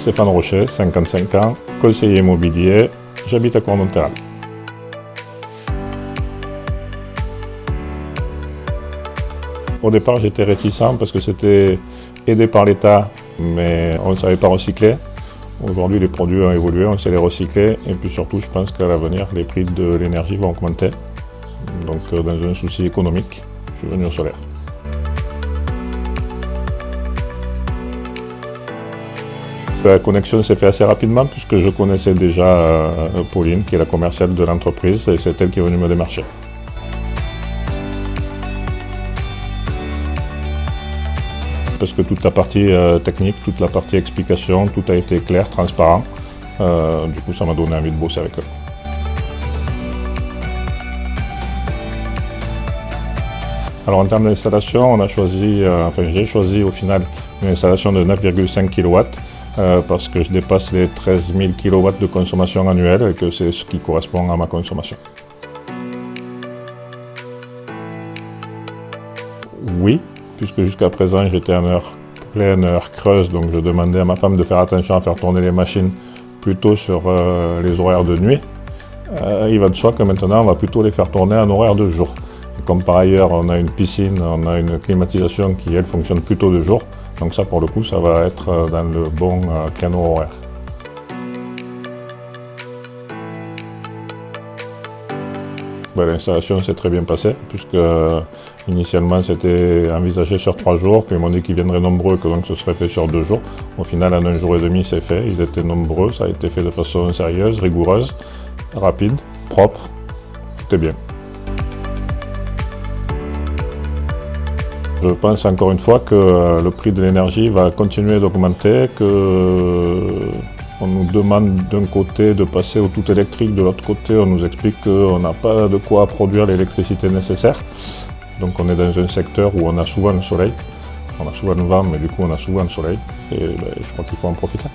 Stéphane Rocher, 55 ans, conseiller immobilier, j'habite à Cournonterral. Au départ, j'étais réticent parce que c'était aidé par l'État, mais on ne savait pas recycler. Aujourd'hui, les produits ont évolué, on sait les recycler. Et puis surtout, je pense qu'à l'avenir, les prix de l'énergie vont augmenter. Donc, dans un souci économique, je suis venu au solaire. La connexion s'est faite assez rapidement puisque je connaissais déjà Pauline, qui est la commerciale de l'entreprise, et c'est elle qui est venue me démarcher. Parce que toute la partie technique, toute la partie explication, tout a été clair, transparent. Du coup, ça m'a donné envie de bosser avec eux. Alors en termes d'installation, j'ai choisi au final une installation de 9,5 kW parce que je dépasse les 13 000 kW de consommation annuelle et que c'est ce qui correspond à ma consommation. Oui, puisque jusqu'à présent j'étais en heure pleine, heure creuse, donc je demandais à ma femme de faire attention à faire tourner les machines plutôt sur les horaires de nuit. Il va de soi que maintenant on va plutôt les faire tourner en horaire de jour. Et comme par ailleurs on a une piscine, on a une climatisation qui elle fonctionne plutôt de jour, donc ça pour le coup ça va être dans le bon créneau horaire. L'installation s'est très bien passée, puisque initialement c'était envisagé sur 3 jours, puis ils m'ont dit qu'ils viendraient nombreux, que donc ce serait fait sur 2 jours. Au final, en 1 jour et demi, c'est fait. Ils étaient nombreux, ça a été fait de façon sérieuse, rigoureuse, rapide, propre, tout est bien. Je pense encore une fois que le prix de l'énergie va continuer d'augmenter, on nous demande d'un côté de passer au tout électrique, de l'autre côté on nous explique qu'on n'a pas de quoi produire l'électricité nécessaire. Donc on est dans un secteur où on a souvent le soleil, on a souvent le vent mais du coup on a souvent le soleil et je crois qu'il faut en profiter.